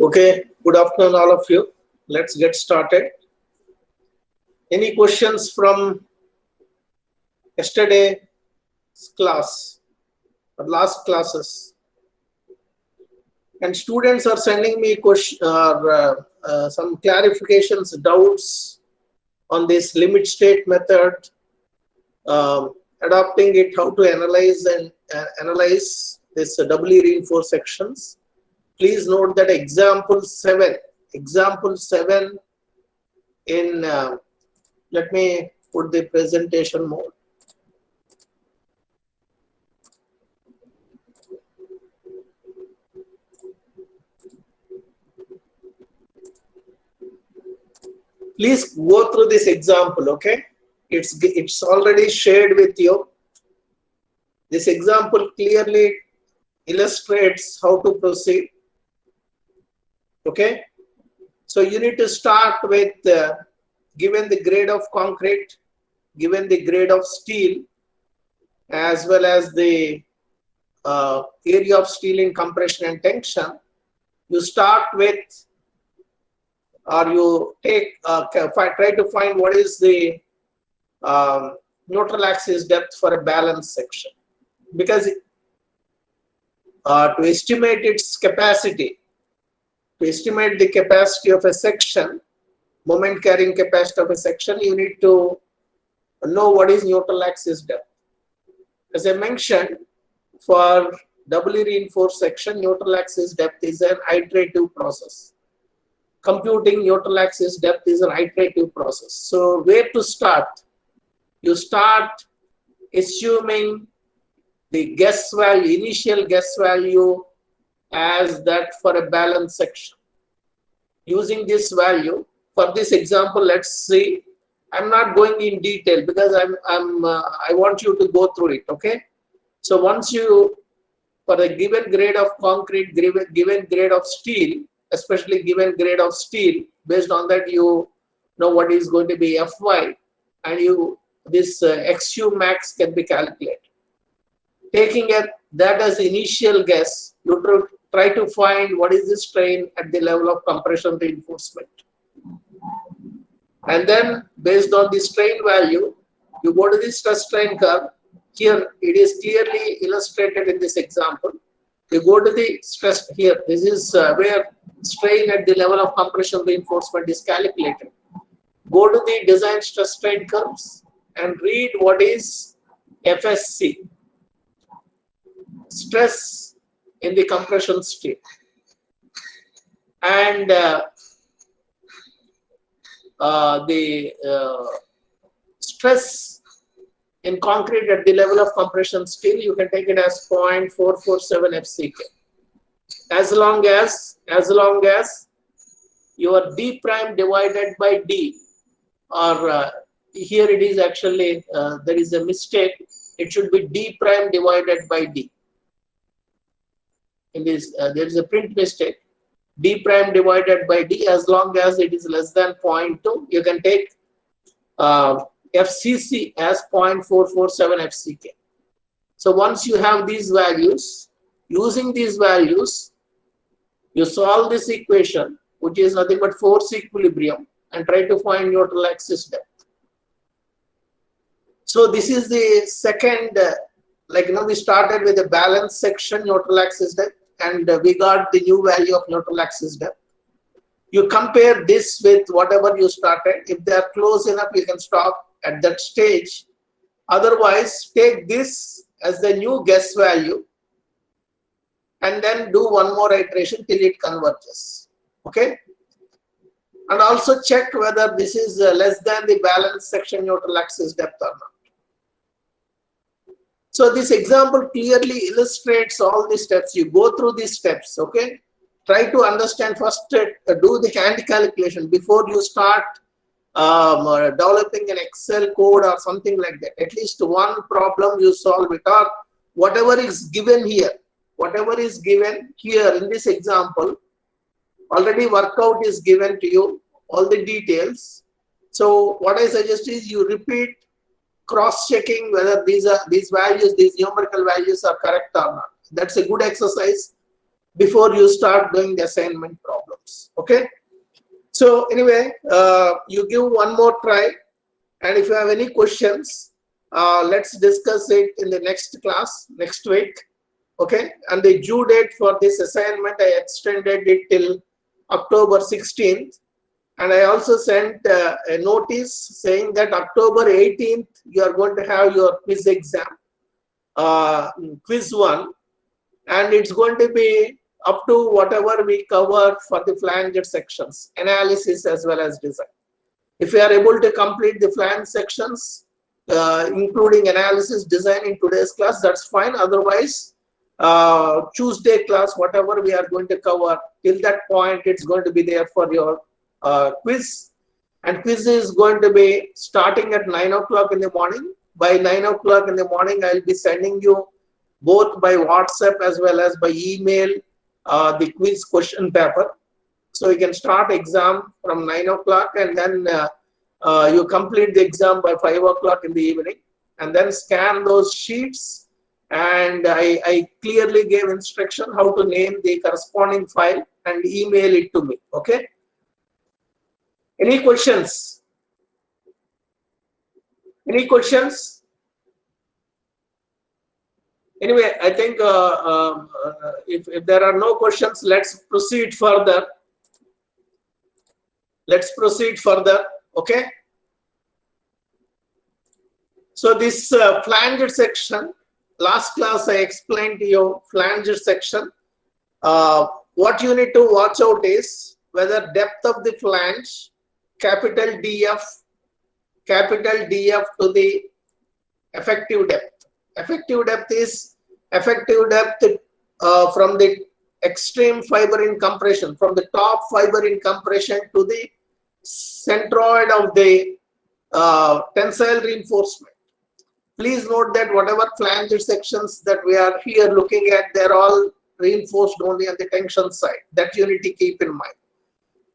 Okay, good afternoon all of you. Let's get started. Any questions from yesterday's class or last classes? And students are sending me some clarifications, doubts on this limit state method, adopting it, how to analyze and analyze this doubly reinforced sections. Please note that example 7 in let me put the presentation mode. Please go through this example, okay? It's already shared with you. This example clearly illustrates how to proceed. Okay, so you need to start with given the grade of concrete, given the grade of steel, as well as the area of steel in compression and tension. You start with, or you take try to find what is the neutral axis depth for a balanced section, because to estimate its capacity, to estimate the capacity of a section, moment carrying capacity of a section, you need to know what is neutral axis depth. As I mentioned, for doubly reinforced section, neutral axis depth is an iterative process. Computing neutral axis depth is an iterative process. So where to start? You start assuming the guess value, initial guess value, as that for a balanced section. Using this value, for this example, let's see. I'm not going in detail because I want you to go through it. Okay. So once you, for a given grade of concrete, given grade of steel, especially given grade of steel, based on that you know what is going to be Fy, and this XU max can be calculated. Taking that as initial guess, you try to find what is the strain at the level of compression reinforcement. And then based on the strain value, you go to the stress strain curve. Here it is clearly illustrated in this example. You go to the stress here. This is where strain at the level of compression reinforcement is calculated. Go to the design stress strain curves and read what is FSC, stress in the compression state, and the stress in concrete at the level of compression steel, you can take it as 0.447 FCK. As long as your D prime divided by D, or here it is actually there is a mistake. It should be D prime divided by D. In this there is a print mistake. D prime divided by D, as long as it is less than 0.2, you can take FCC as 0.447 FCK. So once you have these values, using these values, you solve this equation, which is nothing but force equilibrium, and try to find neutral axis depth. So this is the second, we started with a balanced section neutral axis depth, and we got the new value of neutral axis depth. You compare this with whatever you started. If they are close enough, you can stop at that stage. Otherwise, take this as the new guess value and then do one more iteration till it converges. Okay? And also check whether this is less than the balanced section neutral axis depth or not. So this example clearly illustrates all the steps. You go through these steps, okay? Try to understand first, do the hand calculation before you start developing an Excel code or something like that. At least one problem you solve it, or whatever is given here. Whatever is given here in this example, already workout is given to you, all the details. So what I suggest is you repeat, cross-checking whether these values, these numerical values are correct or not. That's a good exercise. before you start doing the assignment problems. Okay. So anyway, you give one more try, and if you have any questions, let's discuss it in the next class next week. Okay. And the due date for this assignment, I extended it till October 16th. And I also sent a notice saying that October 18th, you are going to have your quiz exam, quiz 1, and it's going to be up to whatever we covered for the flange sections, analysis as well as design. If you are able to complete the flange sections, including analysis, design in today's class, that's fine. Otherwise, Tuesday class, whatever we are going to cover, till that point, it's going to be there for your quiz. And quiz is going to be starting at 9 o'clock in the morning. By 9 o'clock in the morning, I'll be sending you both by WhatsApp as well as by email the quiz question paper. So you can start exam from 9 o'clock, and then you complete the exam by 5 o'clock in the evening, and then scan those sheets. And I clearly gave instruction how to name the corresponding file and email it to me. Okay. Any questions? Any questions? Anyway, I think if there are no questions, let's proceed further. Let's proceed further. Okay. So this flange section, last class I explained to you flange section. What you need to watch out is whether depth of the flange, capital DF to the effective depth. Effective depth is effective depth from the extreme fiber in compression, from the top fiber in compression to the centroid of the tensile reinforcement. Please note that whatever flange sections that we are here looking at, they're all reinforced only on the tension side. That you need to keep in mind.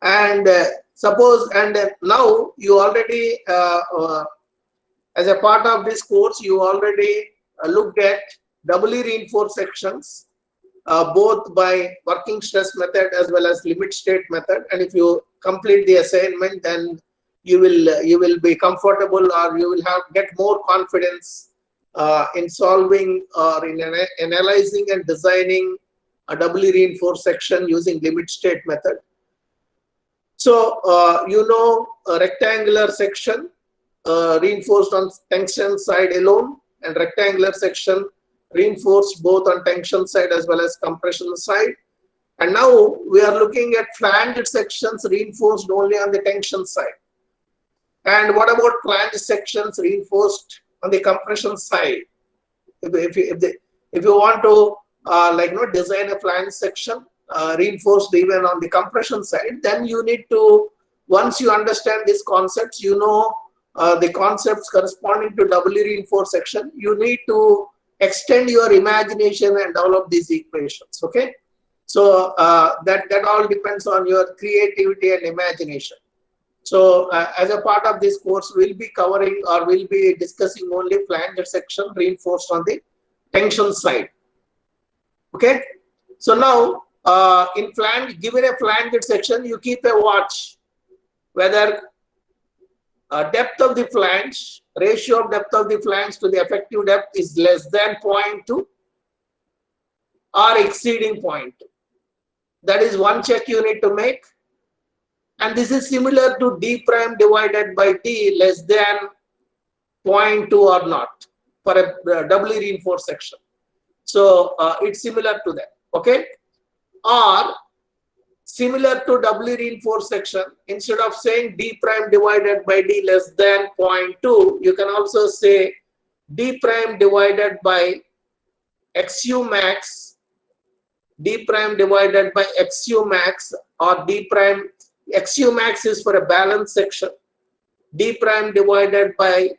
And suppose, and now you already, as a part of this course, you already looked at doubly reinforced sections, both by working stress method as well as limit state method. And if you complete the assignment, then you will be comfortable, or you will get more confidence in solving or in analyzing and designing a doubly reinforced section using limit state method. So a rectangular section reinforced on tension side alone, and rectangular section reinforced both on tension side as well as compression side. And now we are looking at flanged sections reinforced only on the tension side. And what about flanged sections reinforced on the compression side? If you want to design a flange section reinforced even on the compression side, then you need to, once you understand these concepts, the concepts corresponding to doubly reinforced section, you need to extend your imagination and develop these equations. Okay. So that all depends on your creativity and imagination. So as a part of this course, we'll be covering, or we'll be discussing only flange section reinforced on the tension side. Okay. So now in flange, given a flange section, you keep a watch whether depth of the flange, ratio of depth of the flange to the effective depth is less than 0.2 or exceeding 0.2. That is one check you need to make. And this is similar to d prime divided by d less than 0.2 or not for a doubly reinforced section. So it's similar to that. Okay. Or similar to doubly reinforced section, instead of saying d prime divided by d less than 0.2, you can also say d prime divided by xu max, d prime divided by xu max, or d prime, xu max is for a balanced section, d prime divided by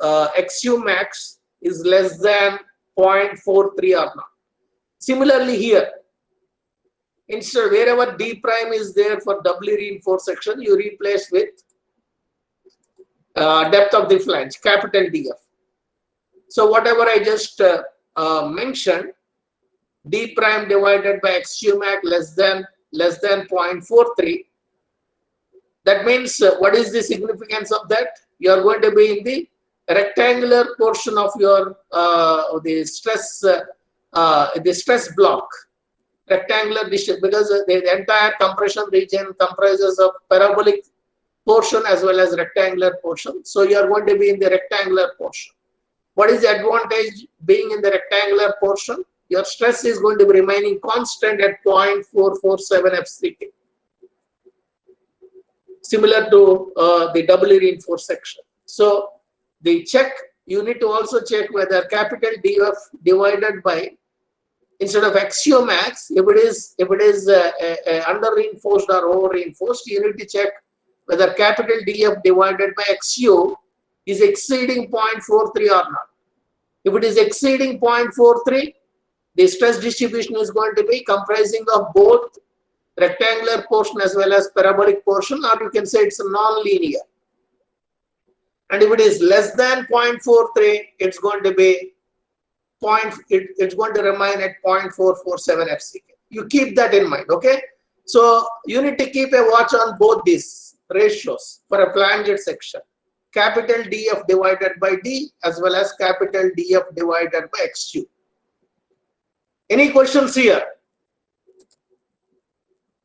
xu max is less than 0.43 or not. Similarly here, instead, wherever d prime is there for doubly reinforced section, you replace with depth of the flange, capital DF. So whatever I just mentioned, d prime divided by xu max less than 0.43. That means what is the significance of that? You are going to be in the rectangular portion of your the stress block, rectangular distance, because the entire compression region comprises of parabolic portion as well as rectangular portion. So you are going to be in the rectangular portion. What is the advantage being in the rectangular portion? Your stress is going to be remaining constant at 0.447 FCK. Similar to the doubly reinforced section. So the check, you need to also check whether capital DF divided by, instead of xu max, if it is under reinforced or over reinforced, you need to check whether capital DF divided by xu is exceeding 0.43 or not. If it is exceeding 0.43, the stress distribution is going to be comprising of both rectangular portion as well as parabolic portion, or you can say it's non-linear. And if it is less than 0.43, it's going to be it's going to remain at 0.447 FCK. You keep that in mind, okay? So you need to keep a watch on both these ratios for a flanged section. Capital DF divided by D as well as capital DF divided by XU. Any questions here?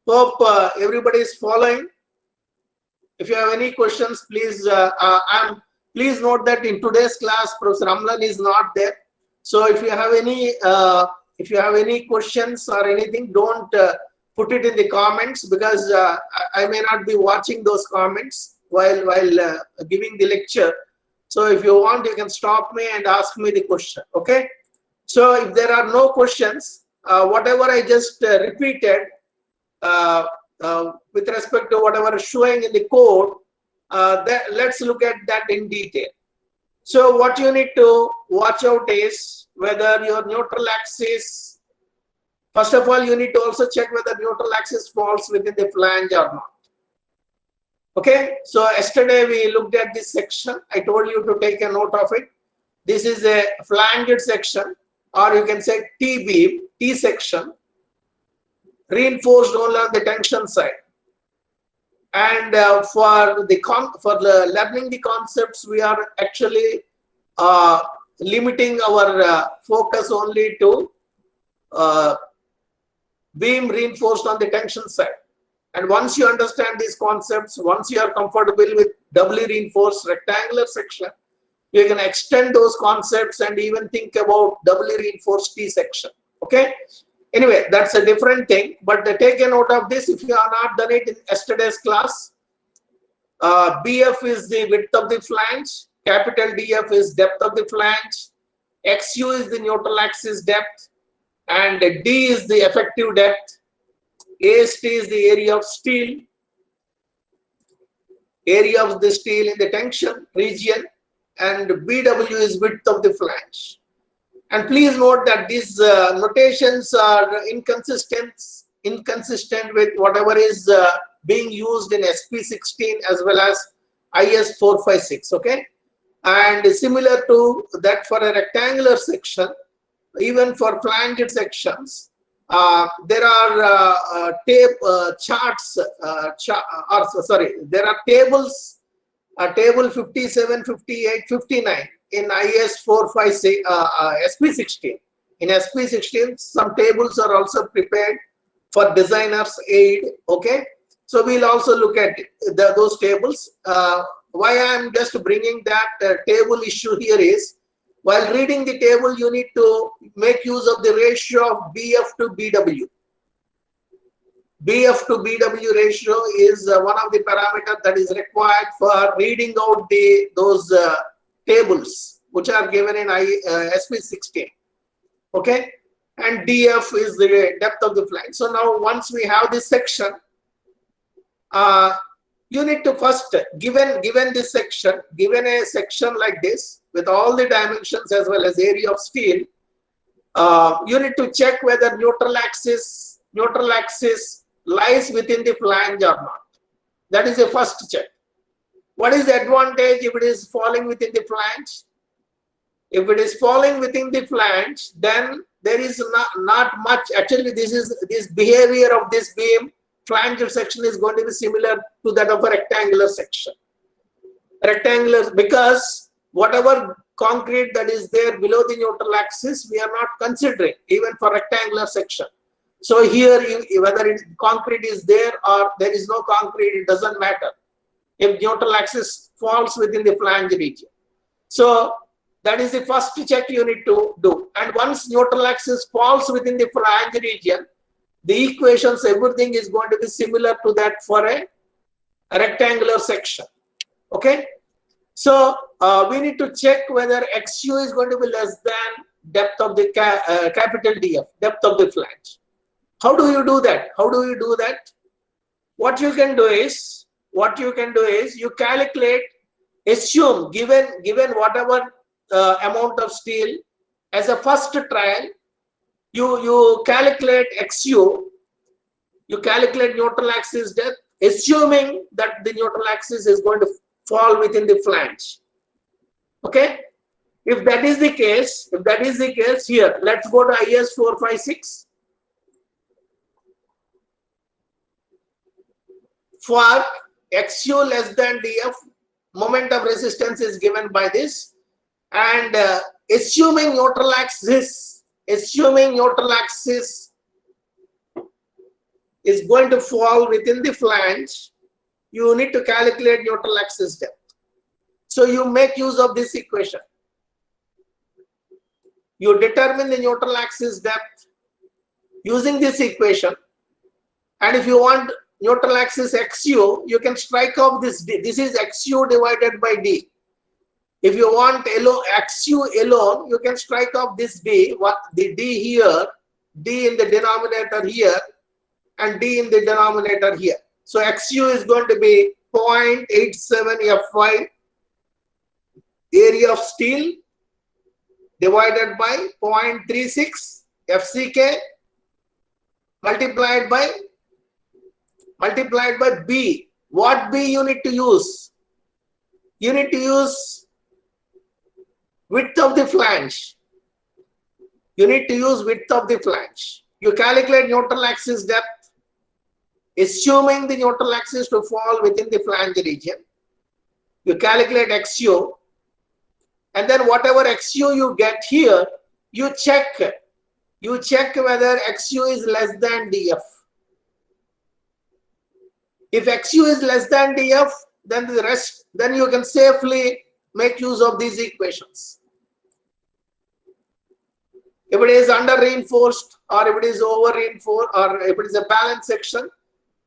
Hope everybody is following. If you have any questions, please please note that in today's class, Professor Amlan is not there. So if you have any questions or anything, don't put it in the comments, because I may not be watching those comments while giving the lecture. So if you want, you can stop me and ask me the question. Okay. So if there are no questions, whatever I just repeated with respect to whatever is showing in the code, let's look at that in detail. So what you need to watch out is whether your neutral axis, first of all, you need to also check whether neutral axis falls within the flange or not. Okay, so yesterday we looked at this section. I told you to take a note of it. This is a flanged section, or you can say T-beam, T section, reinforced only on the tension side. And for learning the concepts, we are actually limiting our focus only to beam reinforced on the tension side. And once you understand these concepts, once you are comfortable with doubly reinforced rectangular section, you can extend those concepts and even think about doubly reinforced T section. Okay. Anyway, that's a different thing, but take a note of this if you have not done it in yesterday's class. BF is the width of the flange, capital DF is depth of the flange, XU is the neutral axis depth, and D is the effective depth, AST is the area of steel, area of the steel in the tension region, and BW is width of the flange. And please note that these notations are inconsistent with whatever is being used in SP16 as well as IS456. Okay, and similar to that for a rectangular section, even for flanged sections, there are there are tables, table 57, 58, 59. In IS456, SP16. In SP16, some tables are also prepared for designers' aid. Okay, so we'll also look at those tables. Why I'm just bringing that table issue here is, while reading the table, you need to make use of the ratio of BF to BW. BF to BW ratio is one of the parameters that is required for reading out those tables which are given in SP16. Okay, and DF is the depth of the flange. So now once we have this section, you need to first, given this section, given a section like this with all the dimensions as well as area of steel, you need to check whether neutral axis lies within the flange or not. That is the first check. What is the advantage if it is falling within the flange? If it is falling within the flange, then there is not much. Actually, this behavior of this beam flange section is going to be similar to that of a rectangular section. Rectangular, because whatever concrete that is there below the neutral axis, we are not considering even for rectangular section. So here, whether concrete is there or there is no concrete, it doesn't matter if neutral axis falls within the flange region. So that is the first check you need to do. And once neutral axis falls within the flange region, the equations, everything is going to be similar to that for a rectangular section. Okay. So we need to check whether XU is going to be less than depth of the capital DF, depth of the flange. How do you do that? How do you do that? What you can do is you calculate, assume given whatever amount of steel as a first trial, you calculate XU, you calculate neutral axis depth, assuming that the neutral axis is going to fall within the flange. Okay, if that is the case, here, let's go to IS 456. For XU less than DF, moment of resistance is given by this, and assuming neutral axis is going to fall within the flange, you need to calculate neutral axis depth. So you make use of this equation. You determine the neutral axis depth using this equation, and if you want neutral axis XU, you can strike off this D. This is XU divided by D. If you want XU alone, you can strike off this D, the D here, D in the denominator here, and D in the denominator here. So XU is going to be 0.87 Fy, area of steel, divided by 0.36 FCK, multiplied by B. What B you need to use? You need to use width of the flange. You need to use width of the flange. You calculate neutral axis depth, assuming the neutral axis to fall within the flange region. You calculate XU, and then whatever XU you get here, you check whether XU is less than DF. If XU is less than DF, then the rest, then you can safely make use of these equations. If it is under reinforced, or if it is over reinforced, or if it is a balanced section,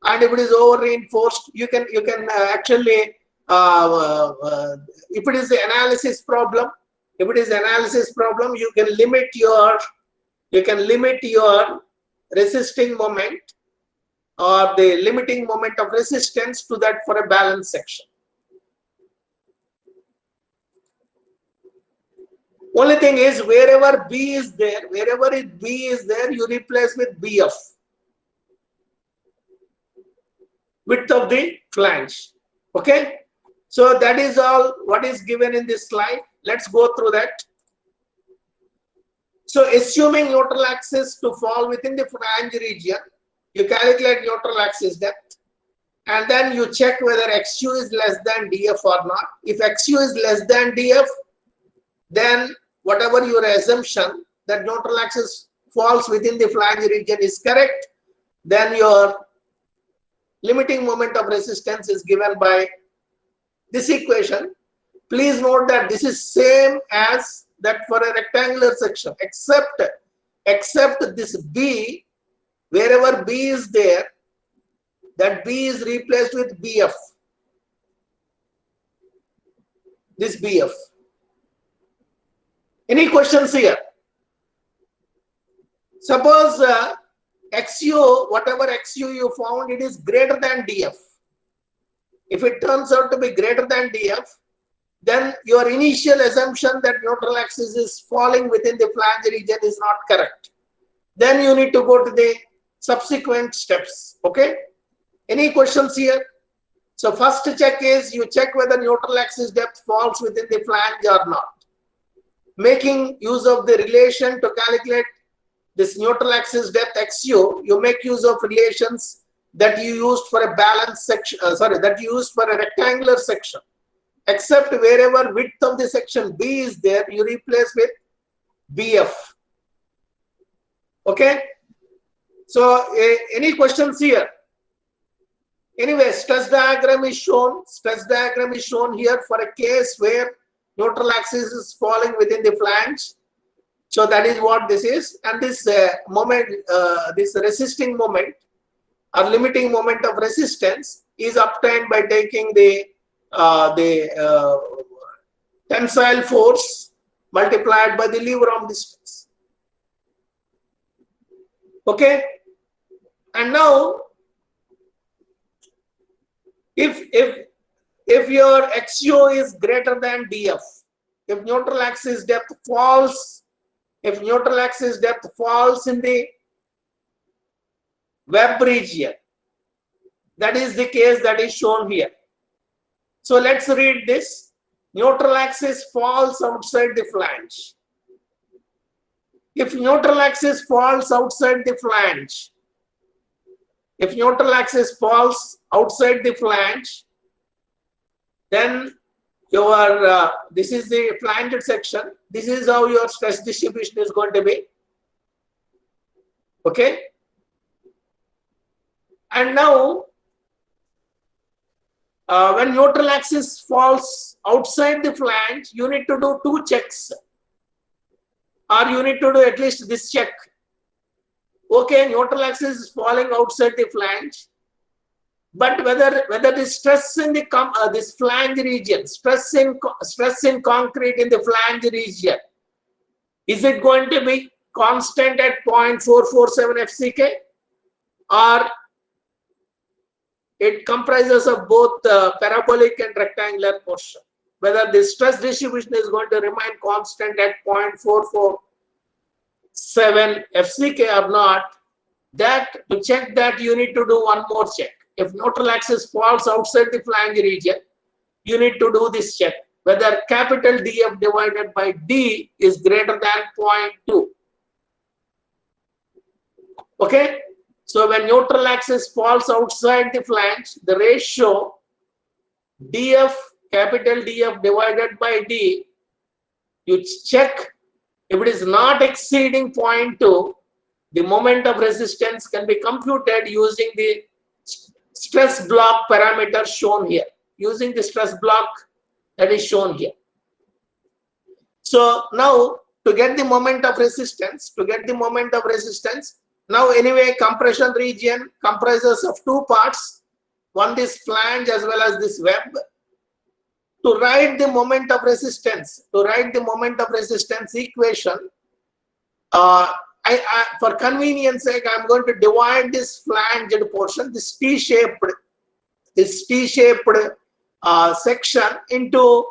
and if it is over reinforced, you can actually, if it is the analysis problem, you can limit your resisting moment, or the limiting moment of resistance to that for a balanced section. Only thing is, wherever B is there, you replace with BF, width of the flange. Okay, so that is all what is given in this slide. Let's go through that. So assuming neutral axis to fall within the flange region, you calculate neutral axis depth, and then you check whether XU is less than DF or not. If XU is less than DF, then whatever your assumption that neutral axis falls within the flange region is correct, then your limiting moment of resistance is given by this equation. Please note that this is same as that for a rectangular section, except this B, wherever B is there, that B is replaced with BF. This BF. Any questions here? Suppose XU, whatever XU you found, it is greater than DF. If it turns out to be greater than DF, then your initial assumption that neutral axis is falling within the flange region is not correct. Then you need to go to the subsequent steps. Okay? Any questions here? So first check is you check whether neutral axis depth falls within the flange or not, making use of the relation to calculate this neutral axis depth XU, you make use of relations that you used for a balanced section, that you used for a rectangular section. Except wherever width of the section B is there, you replace with BF. Okay. So any questions here? Anyway, stress diagram is shown. Stress diagram is shown here for a case where neutral axis is falling within the flange. So that is what this is. And this moment, this resisting moment or limiting moment of resistance is obtained by taking the tensile force multiplied by the lever arm distance. Okay. And now, if your XU is greater than DF, if neutral axis depth falls, in the web region, that is the case that is shown here. So let's read this. Neutral axis falls outside the flange. If neutral axis falls outside the flange, then your this is the flanged section. This is how your stress distribution is going to be. Okay. And now, when neutral axis falls outside the flange, you need to do two checks, or you need to do at least this check. Okay, neutral axis is falling outside the flange, but whether the stress in the this flange region, stress in concrete in the flange region, is it going to be constant at 0.447 FCK, or it comprises of both parabolic and rectangular portion? Whether the stress distribution is going to remain constant at 0.447 FCK or not, that to check that you need to do one more check. If neutral axis falls outside the flange region, you need to do this check, whether capital DF divided by D is greater than 0.2. Okay. So when neutral axis falls outside the flange, the ratio DF, capital DF divided by D, you check. If it is not exceeding 0.2, the moment of resistance can be computed using the stress block parameter shown here, using the stress block that is shown here. So now to get the moment of resistance, now anyway, compression region comprises of two parts, one this flange as well as this web. To write the moment of resistance, equation, for convenience sake, I'm going to divide this flanged portion, this T-shaped section into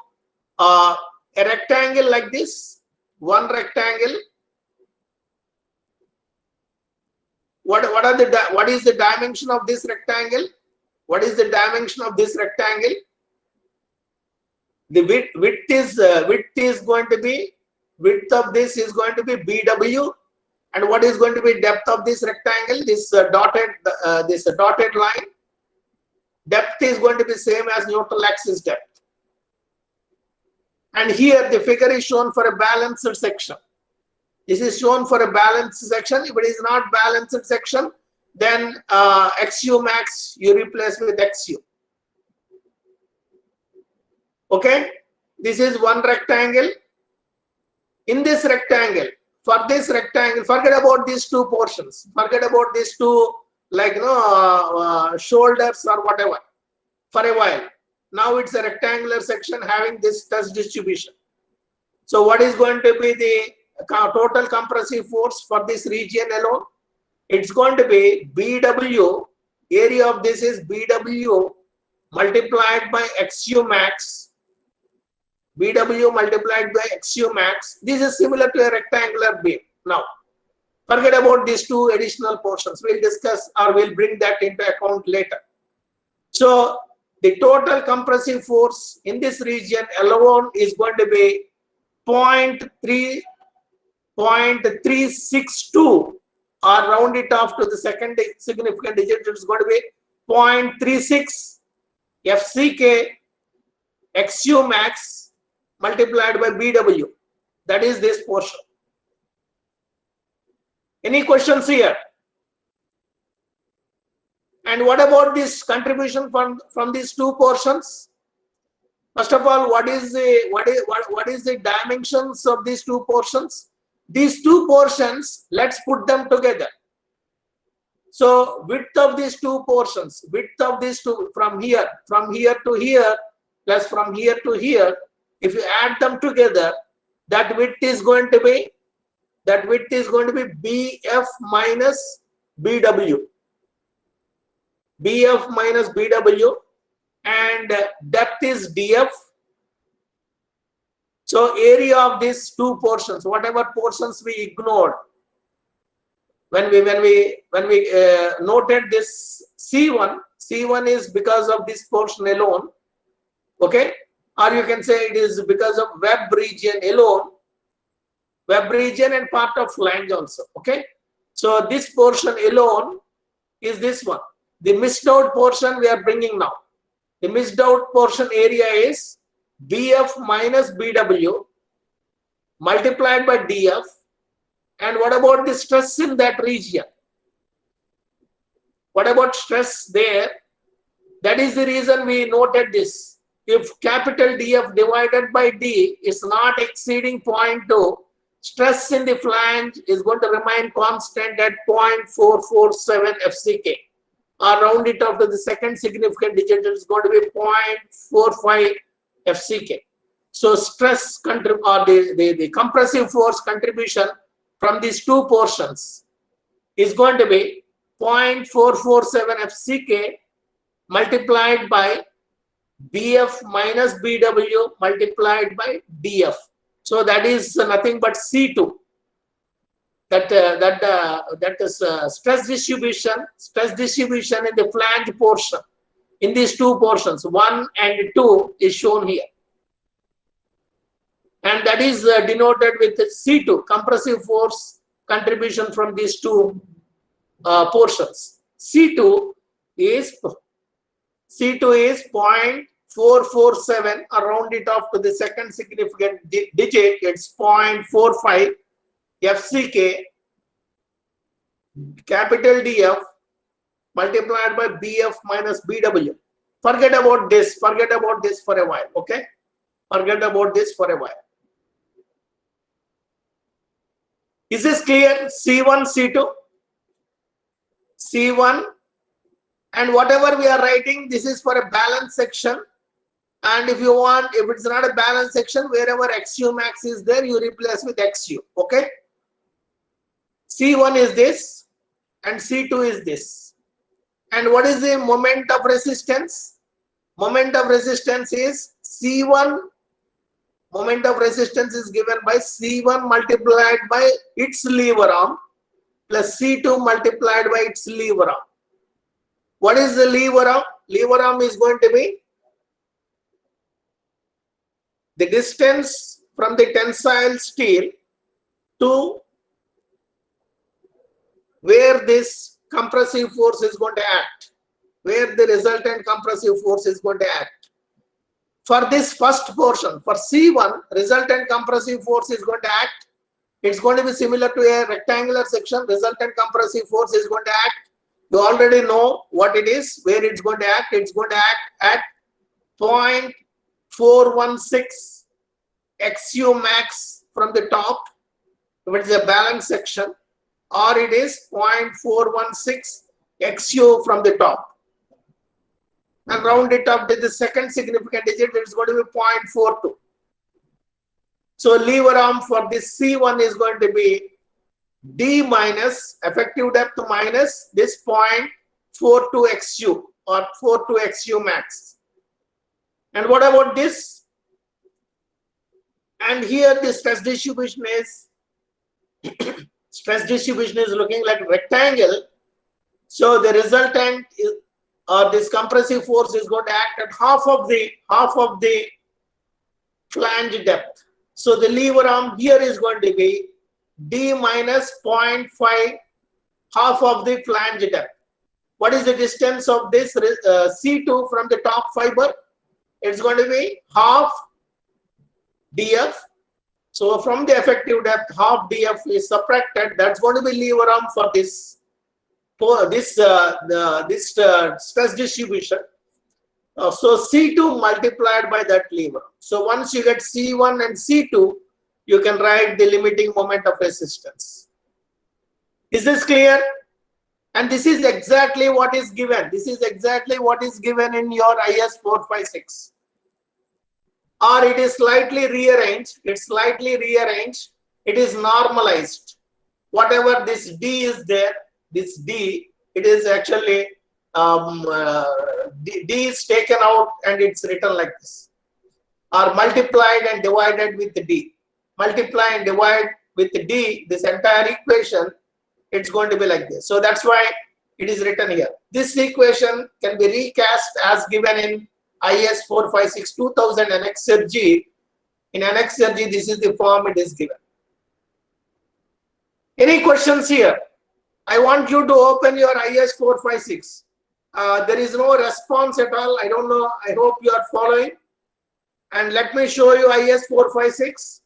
a rectangle like this, one rectangle. What is the dimension of this rectangle? The width of this is going to be BW, and what is going to be depth of this rectangle? This dotted line. Depth is going to be same as neutral axis depth. And here the figure is shown for a balanced section. This is shown for a balanced section. If it is not balanced section, then XU max you replace with XU. Okay, this is one rectangle. In this rectangle, forget about these two portions. Forget about these two, like shoulders or whatever, for a while. Now it's a rectangular section having this stress distribution. So what is going to be the total compressive force for this region alone? It's going to be BW, area of this is BW multiplied by XU max. BW multiplied by XU max. This is similar to a rectangular beam. Now, forget about these two additional portions. We'll discuss, or we'll bring that into account later. So, the total compressive force in this region alone is going to be 0.362 or round it off to the second significant digit, it's going to be 0.36 FCK XU max multiplied by BW. That is this portion. Any questions here? And what about this contribution from these two portions? First of all, what is the dimensions of these two portions? These two portions, let's put them together. So width of these two portions, width of these two from here to here, plus from here to here, if you add them together, that width is going to be BF minus BW. BF minus BW, and depth is DF. So area of these two portions, whatever portions we ignored when we noted this C1 is because of this portion alone, okay, or you can say it is because of web region alone, web region and part of flange also, okay. So this portion alone is this one. The missed out portion we are bringing now. The missed out portion area is BF minus BW multiplied by DF. And what about the stress in that region? What about stress there? That is the reason we noted this. If capital DF divided by D is not exceeding 0.2, stress in the flange is going to remain constant at 0.447 FCK. Or round it off to the second significant digit, is going to be 0.45 FCK. So stress or the compressive force contribution from these two portions is going to be 0.447 FCK multiplied by BF minus BW multiplied by DF. So that is nothing but C2. That is stress distribution in the flange portion in these two portions, 1 and 2 is shown here, and that is denoted with C2, compressive force contribution from these two portions. C2 is 0.447, round it off to the second significant digit, it's 0.45 FCK capital DF multiplied by BF minus BW. Forget about this for a while, okay? Forget about this for a while. Is this clear? C1, C2, C1, and whatever we are writing, this is for a balance section. And if you want, if it's not a balance section, wherever XU max is there, you replace with XU, okay? C1 is this and C2 is this. And what is the moment of resistance? Moment of resistance is C1. Moment of resistance is given by C1 multiplied by its lever arm plus C2 multiplied by its lever arm. What is the lever arm? Lever arm is going to be the distance from the tensile steel to where this compressive force is going to act, where the resultant compressive force is going to act. For this first portion, for C1, resultant compressive force is going to act. It's going to be similar to a rectangular section. Resultant compressive force is going to act. You already know what it is, where it's going to act. It's going to act at 0.416 XU max from the top, if it is a balanced section, or it is 0.416 XU from the top. And round it up to the second significant digit, it's going to be 0.42. So lever arm for this C1 is going to be D minus effective depth minus this 0.42 XU or 42 XU max. And what about this? And here the stress distribution is looking like a rectangle. So the resultant is, or this compressive force is going to act at half of the flange depth. So the lever arm here is going to be D minus 0.5 half of the flange depth. What is the distance of this C2 from the top fiber? It's going to be half df. So from the effective depth, half df is subtracted. That's going to be lever arm for this stress distribution. So C2 multiplied by that lever. So once you get C1 and C2, you can write the limiting moment of resistance. Is this clear? And this is exactly what is given. This is exactly what is given in your IS 456. Or it is slightly rearranged. It's slightly rearranged. It is normalized. Whatever this D is there, this D, it is actually D is taken out and it's written like this. Or multiplied and divided with D. Multiply and divide with D, this entire equation, it's going to be like this. So that's why it is written here. This equation can be recast as given in IS 456 2000 Annex G. In Annex G, this is the form it is given. Any questions here? I want you to open your IS 456. There is no response at all. I don't know. I hope you are following. And let me show you IS 456.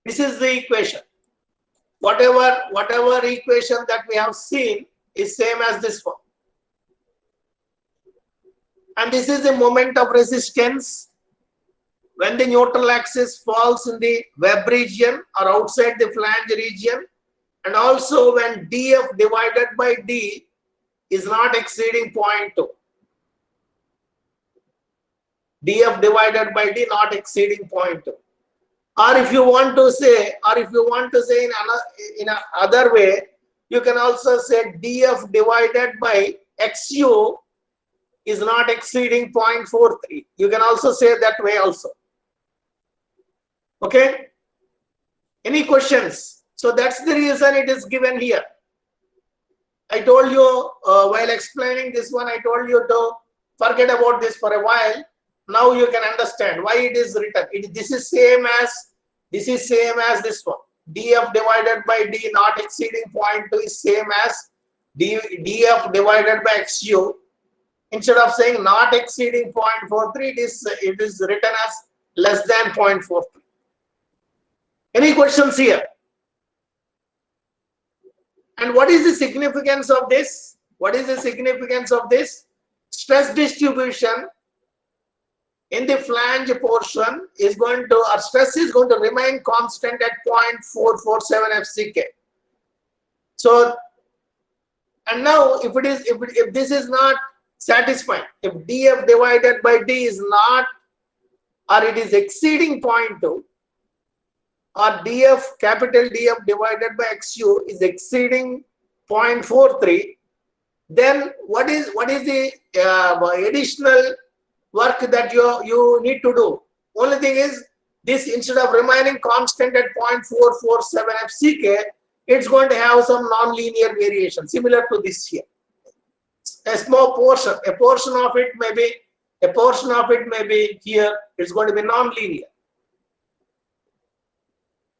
This is the equation. Whatever equation that we have seen is same as this one. And this is the moment of resistance when the neutral axis falls in the web region or outside the flange region, and also when df divided by d is not exceeding 0.2. df divided by d not exceeding 0.2. Or if you want to say, in another way, you can also say df divided by xu is not exceeding 0.43. You can also say that way also. Okay? Any questions? So that's the reason it is given here. I told you while explaining this one, I told you to forget about this for a while. Now you can understand why it is written. This is same as this one. df divided by d not exceeding 0.2 is same as df divided by xu. Instead of saying not exceeding 0.43, it is written as less than 0.43. Any questions here? And what is the significance of this? What is the significance of this? Stress distribution in the flange portion is going to, or stress is going to remain constant at 0.447 FCK. So, and now if this is not satisfying, if df divided by d is not, or it is exceeding 0.2, or capital df divided by xu is exceeding 0.43, then what is the additional work that you need to do? Only thing is, this instead of remaining constant at 0.447 FCK, it's going to have some non-linear variation similar to this here. A small portion, a portion of it may be here. It's going to be non-linear.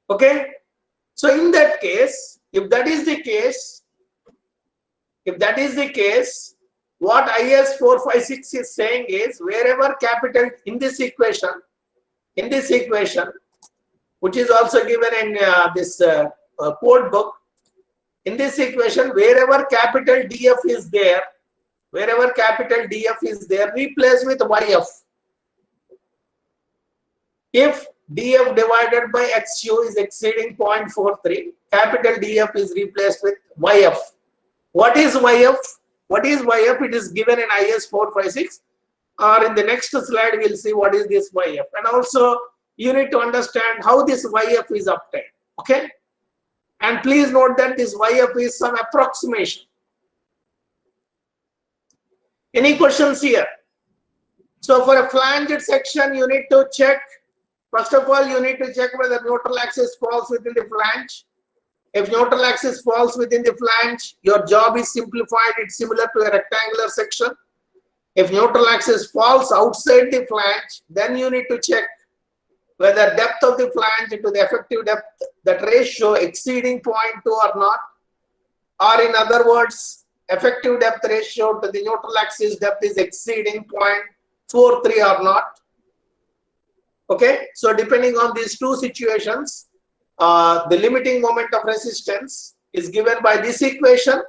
Okay. So in that case, if that is the case, what IS 456 is saying is, wherever capital in this equation, which is also given in this code book, in this equation, wherever capital DF is there, replace with YF. If DF divided by XU is exceeding 0.43, capital DF is replaced with YF. What is YF? What is YF? It is given in IS 456, or in the next slide we'll see what is this YF. And also you need to understand how this YF is obtained. Okay? And please note that this YF is some approximation. Any questions here? So for a flanged section, you need to check, first of all, you need to check whether neutral axis falls within the flange. If neutral axis falls within the flange, your job is simplified. It's similar to a rectangular section. If neutral axis falls outside the flange, then you need to check whether depth of the flange to the effective depth, that ratio exceeding 0.2 or not, or in other words, effective depth ratio to the neutral axis depth is exceeding 0.43 or not. Okay, so depending on these two situations, the limiting moment of resistance is given by this equation,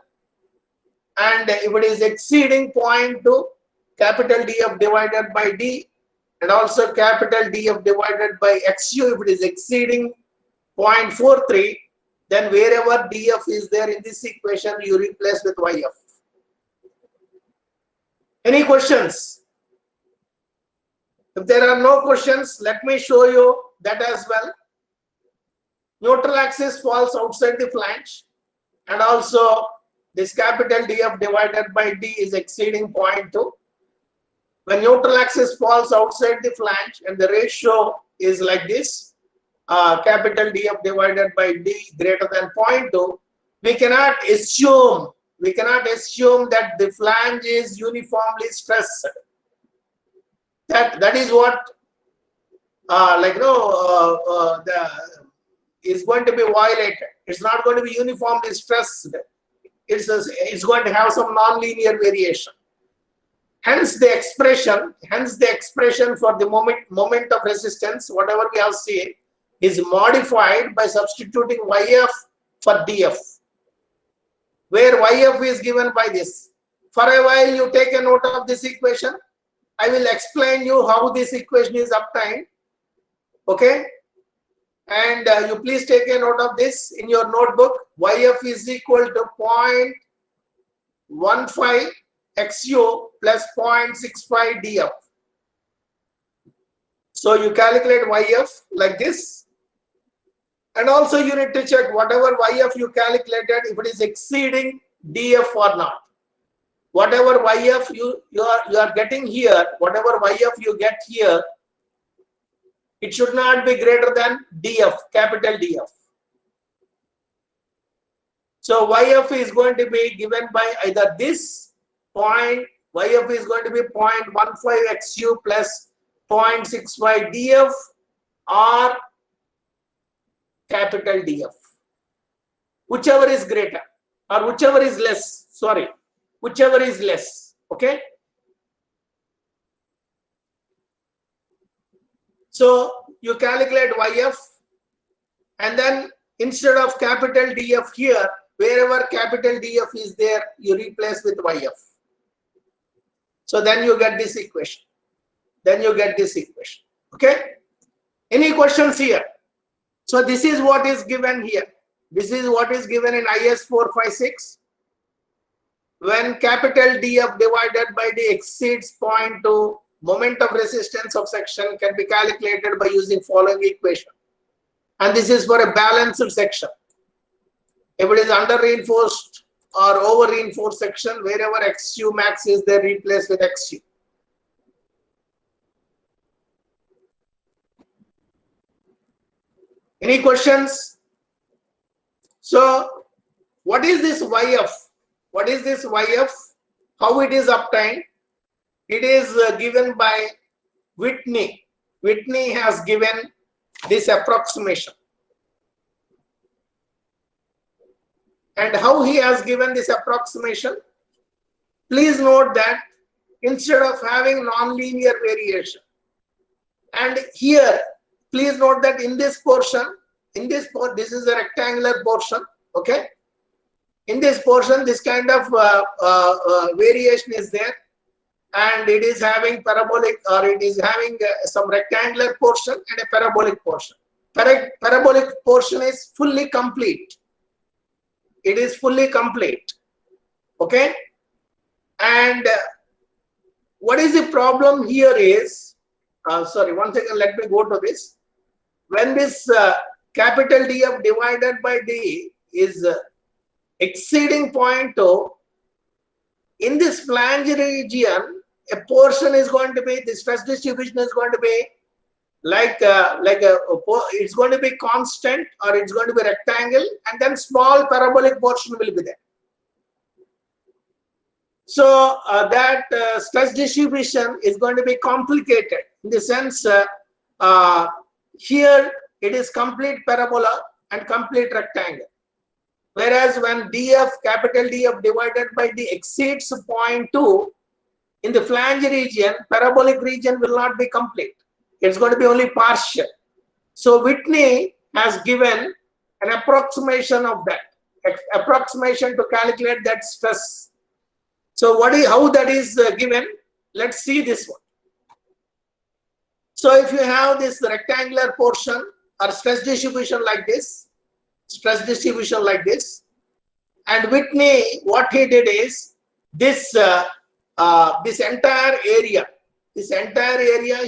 and if it is exceeding 0.2, capital Df divided by D, and also capital Df divided by XU. If it is exceeding 0.43, then wherever Df is there in this equation, you replace with Yf. Any questions? If there are no questions, let me show you that as well. Neutral axis falls outside the flange, and also this capital Df divided by D is exceeding 0.2. When neutral axis falls outside the flange and the ratio is like this, capital Df divided by D greater than 0.2, we cannot assume that the flange is uniformly stressed. That is what is going to be violated. It's not going to be uniformly stressed. It's going to have some non-linear variation. Hence the expression for the moment of resistance, whatever we have seen, is modified by substituting Yf for Df, where Yf is given by this. For a while, you take a note of this equation. I will explain you how this equation is obtained. Okay, and you please take a note of this in your notebook. Yf is equal to 0.15 XU plus 0.65 DF. So you calculate Yf like this, and also you need to check whatever Yf you calculated, if it is exceeding DF or not. Whatever Yf you are getting here, whatever Yf you get here, it should not be greater than DF, capital DF. So Yf is going to be given by either this point, Yf is going to be 0.15 XU plus 0.65 DF or capital DF. Whichever is greater or whichever is less, sorry, whichever is less, okay? So you calculate Yf, and then instead of capital DF here, wherever capital DF is there, you replace with Yf. So then you get this equation. Okay? Any questions here? So this is what is given here. This is what is given in IS 456. When capital Df divided by D exceeds 0.2, moment of resistance of section can be calculated by using following equation. And this is for a balanced section. If it is under reinforced or over reinforced section, wherever XU max is there, replace with XU. Any questions? So what is this Yf? What is this Yf? How it is obtained? It is given by Whitney. Whitney has given this approximation. And how he has given this approximation? Please note that instead of having nonlinear variation, and here please note that in this portion, this is a rectangular portion, okay? In this portion, this kind of variation is there, and it is having parabolic, or it is having some rectangular portion and a parabolic portion. Parabolic portion is fully complete. It is fully complete, okay? And what is the problem here is, sorry, one second, let me go to this. When this capital Df divided by D is exceeding 0.2, in this flange region, a portion is going to be, the stress distribution is going to be it's going to be constant, or it's going to be rectangle, and then small parabolic portion will be there. So that stress distribution is going to be complicated in the sense Here it is complete parabola and complete rectangle. Whereas when DF, capital DF divided by D exceeds 0.2, in the flange region, parabolic region will not be complete. It's going to be only partial. So Whitney has given an approximation of that, approximation to calculate that stress. So how that is given? Let's see this one. So if you have this rectangular portion or stress distribution like this, and Whitney, what he did is this this entire area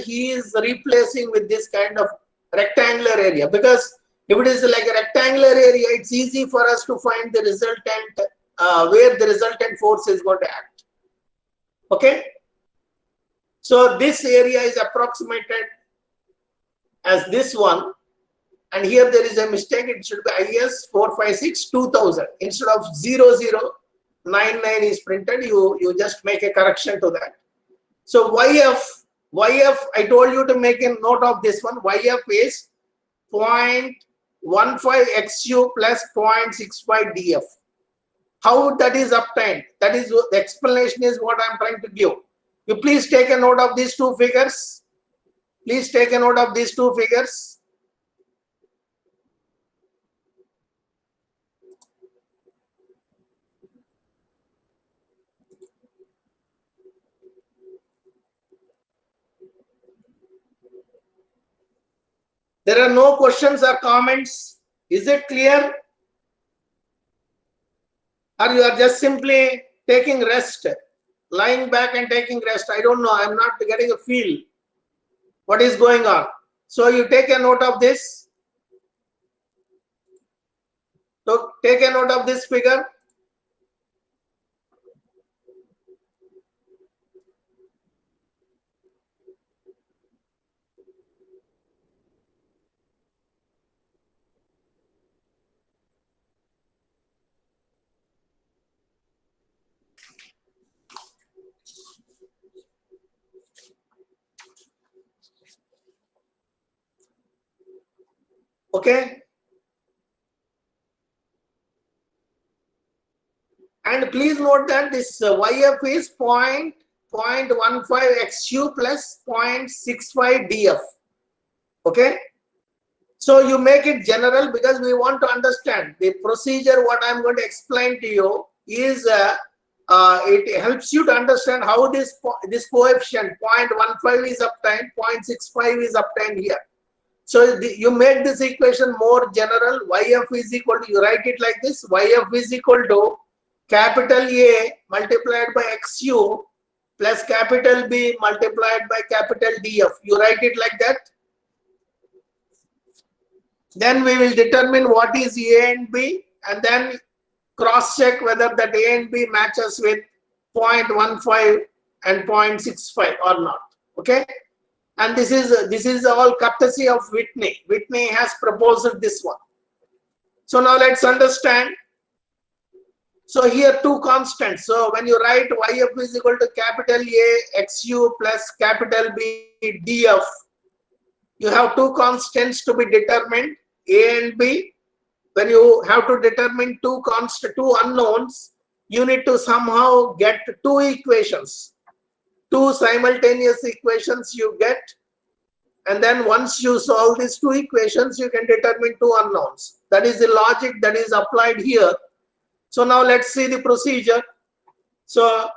he is replacing with this kind of rectangular area, because if it is like a rectangular area, it's easy for us to find the resultant where the resultant force is going to act. Okay, so this area is approximated as this one, and here there is a mistake. It should be IS 456 2000 instead of 0099 is printed. You just make a correction to that. So YF, I told you to make a note of this one. YF is 0.15 XU plus 0.65 DF. How that is obtained? That is the explanation is what I am trying to give. You please take a note of these two figures. Please take a note of these two figures. There are no questions or comments. Is it clear? Or you are just simply taking rest, lying back and taking rest? I don't know. I'm not getting a feel what is going on. So you take a note of this. So take a note of this figure. Okay. And please note that this YF is 0.15 XU plus 0.65 DF. Okay. So you make it general because we want to understand the procedure. What I'm going to explain to you is it helps you to understand how this coefficient 0.15 is obtained, 0.65 is obtained here. So you make this equation more general. YF is equal to, you write it like this, YF is equal to capital A multiplied by XU plus capital B multiplied by capital DF. You write it like that. Then we will determine what is A and B, and then cross check whether that A and B matches with 0.15 and 0.65 or not. Okay. And this is all courtesy of Whitney. Whitney has proposed this one. So now let's understand. So here two constants. So when you write YF is equal to capital A XU plus capital B DF, you have two constants to be determined, A and B. When you have to determine two unknowns, you need to somehow get two equations. Two simultaneous equations you get, and then once you solve these two equations, you can determine two unknowns. That is the logic that is applied here. So now let's see the procedure. So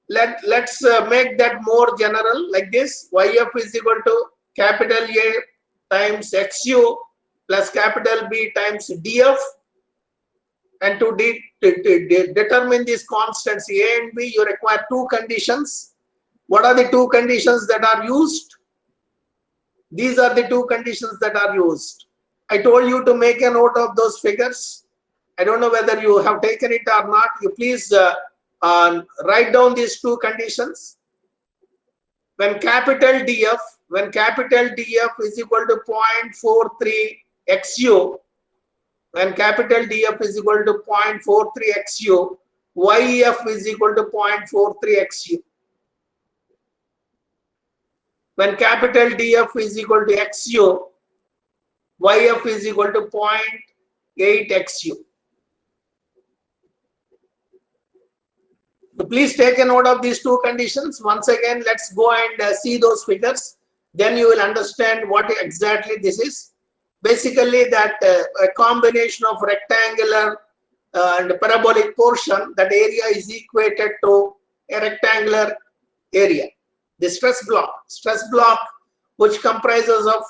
let's make that more general like this. YF is equal to capital A times XU plus capital B times DF. And to determine these constants A and B, you require two conditions. What are the two conditions that are used? These are the two conditions that are used. I told you to make a note of those figures. I don't know whether you have taken it or not. You please write down these two conditions. When capital DF is equal to 0.43 XU, when capital DF is equal to 0.43 XU, YF is equal to 0.43 XU. When capital DF is equal to XU, YF is equal to 0.8 XU. So please take a note of these two conditions. Once again, let's go and see those figures. Then you will understand what exactly this is. Basically, that a combination of rectangular and parabolic portion, that area is equated to a rectangular area. The stress block which comprises of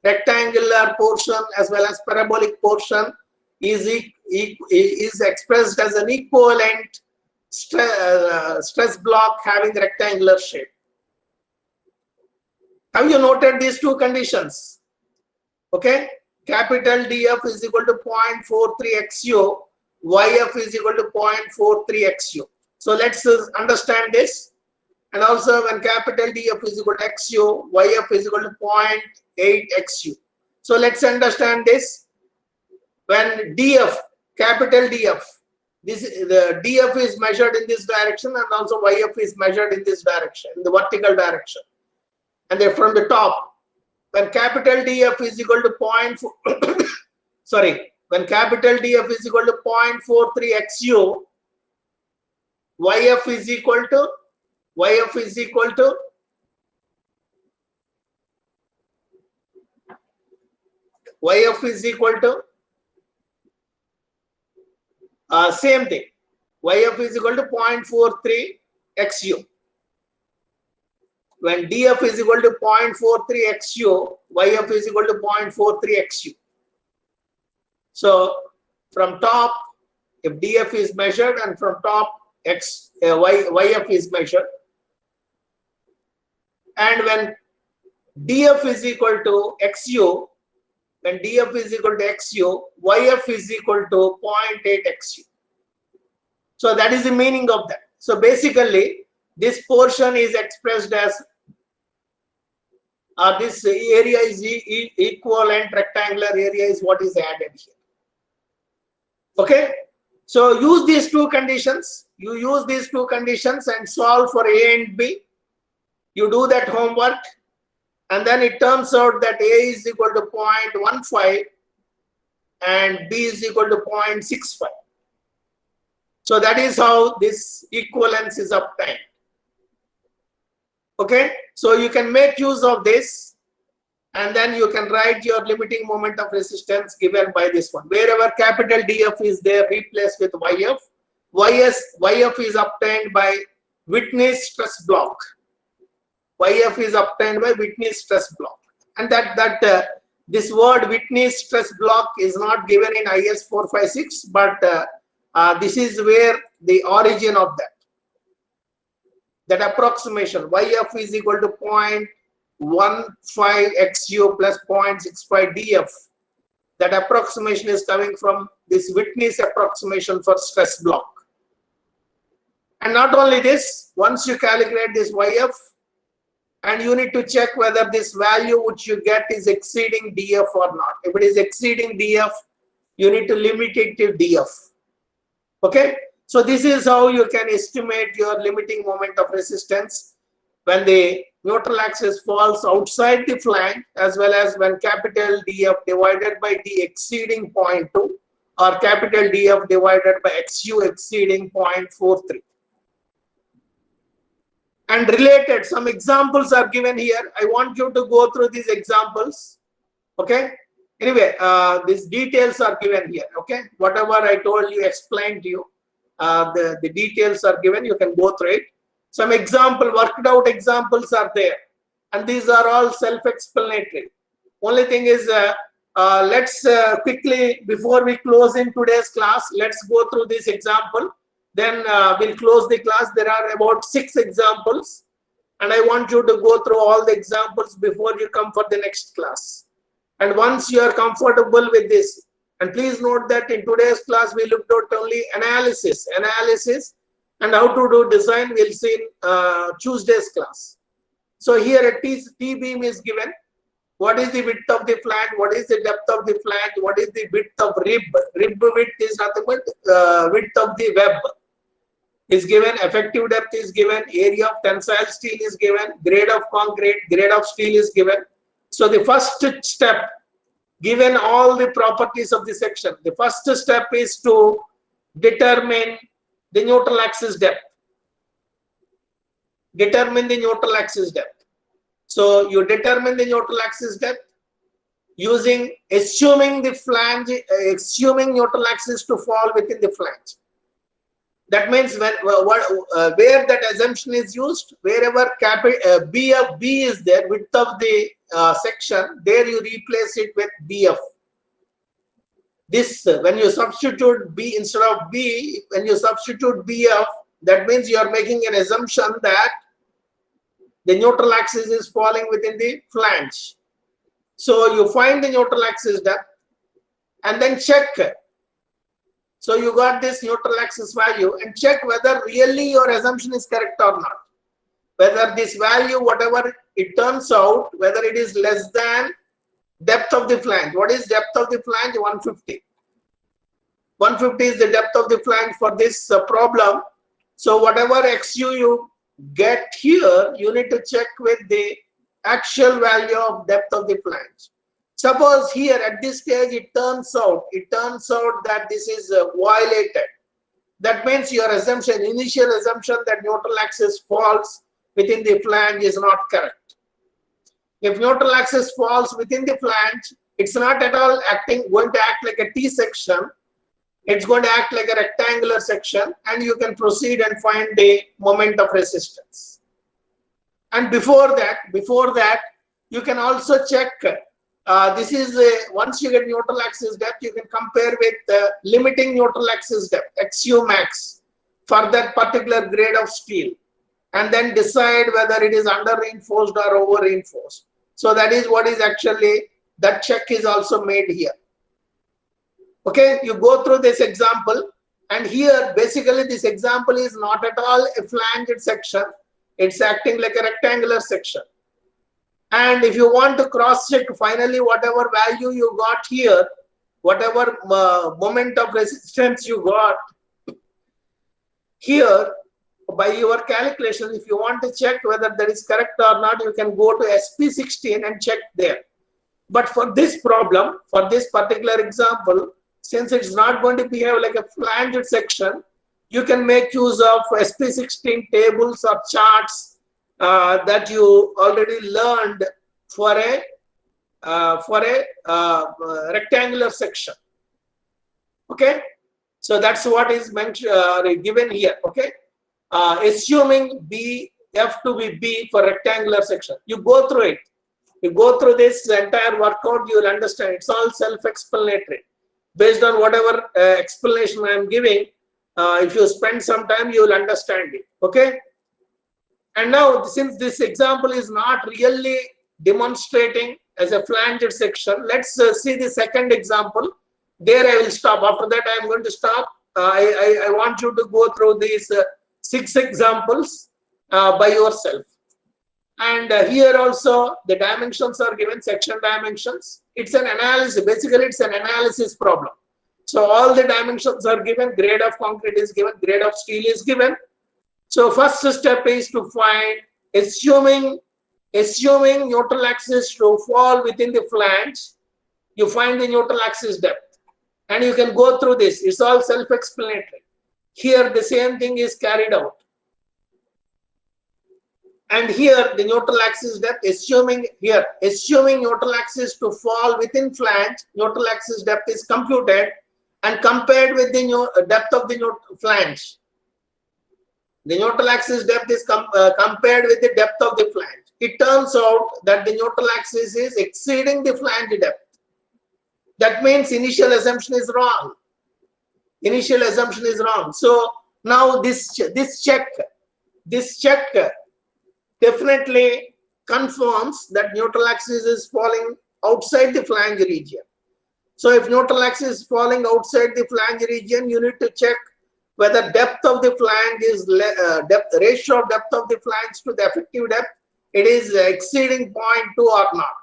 rectangular portion as well as parabolic portion is expressed as an equivalent stress block having rectangular shape. Have you noted these two conditions? Okay, capital DF is equal to 0.43 XU, YF is equal to 0.43 XU. So let's understand this. And also when capital DF is equal to XU, YF is equal to 0.8 XU. So let's understand this. When DF, capital DF, the DF is measured in this direction and also YF is measured in this direction, in the vertical direction. And then from the top, when capital DF is equal to when capital DF is equal to 0.43 XU, YF is equal to same thing. YF is equal to 0.43 XU. When DF is equal to 0.43 XU, YF is equal to 0.43 XU. So from top, if DF is measured and from top YF is measured, and when DF is equal to XU, when DF is equal to XU, YF is equal to 0.8 XU. So that is the meaning of that. So basically, this portion is expressed as this area is equivalent rectangular area is what is added here. Okay, so use these two conditions. You use these two conditions and solve for A and B. You do that homework, and then it turns out that A is equal to 0.15 and B is equal to 0.65. So that is how this equivalence is obtained. Okay, so you can make use of this, and then you can write your limiting moment of resistance given by this one. Wherever capital DF is there, replace with YF. YF is obtained by Whitney's stress block. YF is obtained by Whitney's stress block. And this word Whitney's stress block is not given in IS 456, but this is where the origin of that approximation, YF is equal to 0.15 XU plus 0.65 DF. That approximation is coming from this Whitney's approximation for stress block. And not only this, once you calculate this YF, and you need to check whether this value which you get is exceeding DF or not. If it is exceeding DF, you need to limit it to DF. Okay, so this is how you can estimate your limiting moment of resistance when the neutral axis falls outside the flange, as well as when capital DF divided by D exceeding 0.2 or capital DF divided by XU exceeding 0.43. And related, some examples are given here. I want you to go through these examples. Okay. Anyway, these details are given here. Okay. Whatever I told you, explained to you, the details are given. You can go through it. Some example, worked out examples are there. And these are all self-explanatory. Only thing is, let's quickly, before we close in today's class, let's go through this example. Then we'll close the class. There are about 6 examples, and I want you to go through all the examples before you come for the next class. And once you are comfortable with this, and please note that in today's class we looked at only analysis, and how to do design we'll see in Tuesday's class. So here a T-beam is given. What is the width of the flange? What is the depth of the flange? What is the width of rib? Rib width is nothing but width of the web is given. Effective depth is given. Area of tensile steel is given. Grade of concrete, grade of steel is given. So the first step given all the properties of the section. The first step is to determine the neutral axis depth. Determine the neutral axis depth. So you determine the neutral axis depth using assuming the flange, assuming neutral axis to fall within the flange. That means when where that assumption is used, wherever B of B is there, width of the section, there you replace it with BF. This when you substitute B instead of B, when you substitute BF, that means you are making an assumption that the neutral axis is falling within the flange. So you find the neutral axis depth and then check. So you got this neutral axis value and check whether really your assumption is correct or not. Whether this value, whatever it turns out, whether it is less than depth of the flange. What is depth of the flange? 150. 150 is the depth of the flange for this problem. So whatever XU you get here, you need to check with the actual value of depth of the flange. Suppose here at this stage it turns out that this is violated. That means your assumption, initial assumption that neutral axis falls within the flange is not correct. If neutral axis falls within the flange, it's not at all going to act like a T section. It's going to act like a rectangular section, and you can proceed and find the moment of resistance. And before that, you can also check. This is once you get neutral axis depth, you can compare with limiting neutral axis depth, XU max, for that particular grade of steel, and then decide whether it is under reinforced or over reinforced. So that is what is actually, that check is also made here. Okay, you go through this example, and here basically this example is not at all a flanged section. It's acting like a rectangular section. And if you want to cross check finally whatever value you got here, whatever moment of resistance you got here, by your calculation, if you want to check whether that is correct or not, you can go to SP16 and check there. But for this problem, for this particular example, since it's not going to behave like a flanged section, you can make use of SP16 tables or charts that you already learned for a rectangular section. Okay, so that's what is mentioned given here. Okay, assuming BF to be B for rectangular section, you go through it. You go through this entire workout, you will understand. It's all self-explanatory. Based on whatever explanation I am giving, if you spend some time, you will understand it. Okay. And now, since this example is not really demonstrating as a flanged section, let's see the second example. There I will stop. After that, I am going to stop. I want you to go through these 6 examples by yourself. And here also the dimensions are given, section dimensions. It's an analysis. Basically, it's an analysis problem. So all the dimensions are given. Grade of concrete is given. Grade of steel is given. So first step is to find, assuming neutral axis to fall within the flange, you find the neutral axis depth. And you can go through this. It's all self-explanatory. Here the same thing is carried out. And here the neutral axis depth, assuming neutral axis to fall within flange, neutral axis depth is computed and compared with the depth of the flange. The neutral axis depth is compared with the depth of the flange. It turns out that the neutral axis is exceeding the flange depth. That means initial assumption is wrong. Initial assumption is wrong. So now this check definitely confirms that neutral axis is falling outside the flange region. So if neutral axis is falling outside the flange region, you need to check whether depth of the flange is ratio of depth of the flange to the effective depth, it is exceeding 0.2 or not.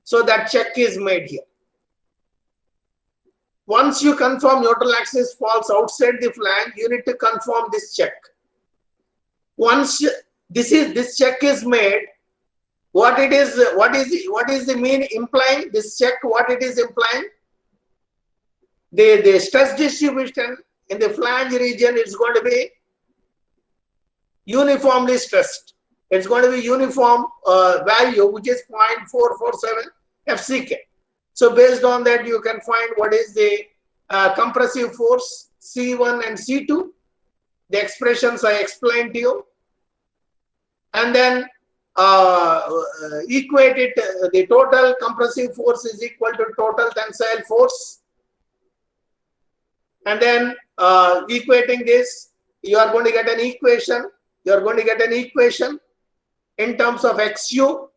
So that check is made here. Once you confirm neutral axis falls outside the flange, you need to confirm this check. Once this check is made, What is the mean implying? This check, what it is implying? The stress distribution in the flange region is going to be uniformly stressed. It's going to be uniform value, which is 0.447 FCK. So based on that, you can find what is the compressive force C1 and C2. The expressions I explained to you. And then equate it, the total compressive force is equal to total tensile force. And then equating this, you are going to get an equation. You are going to get an equation in terms of XU.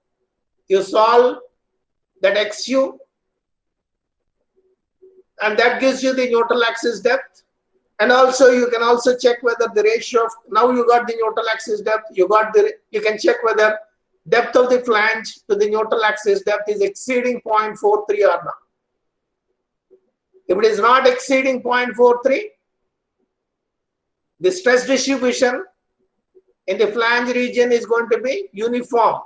You solve that XU, and that gives you the neutral axis depth. And also you can also check whether the ratio of, now you got the neutral axis depth, you can check whether depth of the flange to the neutral axis depth is exceeding 0.43 or not. If it is not exceeding 0.43, the stress distribution in the flange region is going to be uniform,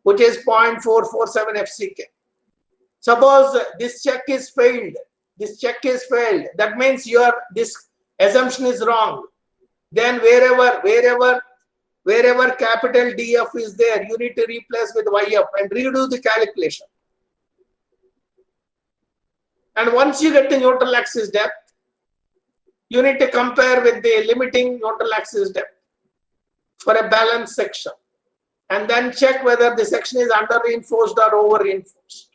which is 0.447 FCK. Suppose this check is failed. This check is failed. That means this assumption is wrong. Then wherever capital DF is there, you need to replace with YF and redo the calculation. And once you get the neutral axis depth, you need to compare with the limiting neutral axis depth for a balanced section. And then check whether the section is under reinforced or over reinforced.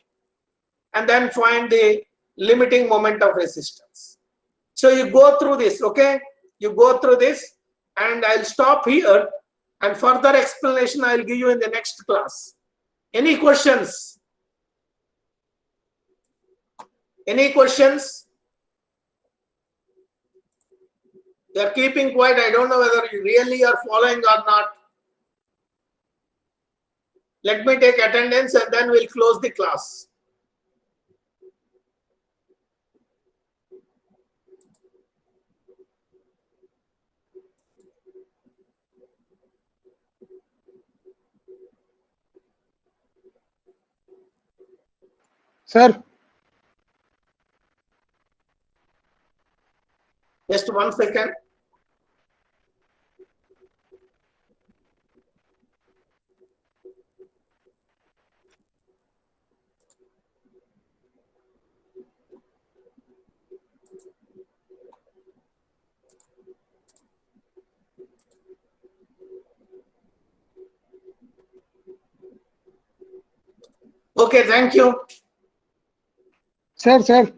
And then find the limiting moment of resistance. So you go through this, okay? You go through this, and I'll stop here, and further explanation I'll give you in the next class. Any questions? Any questions? You are keeping quiet. I don't know whether you really are following or not. Let me take attendance and then we'll close the class. Sir. Just 1 second. Okay, thank you. Sir.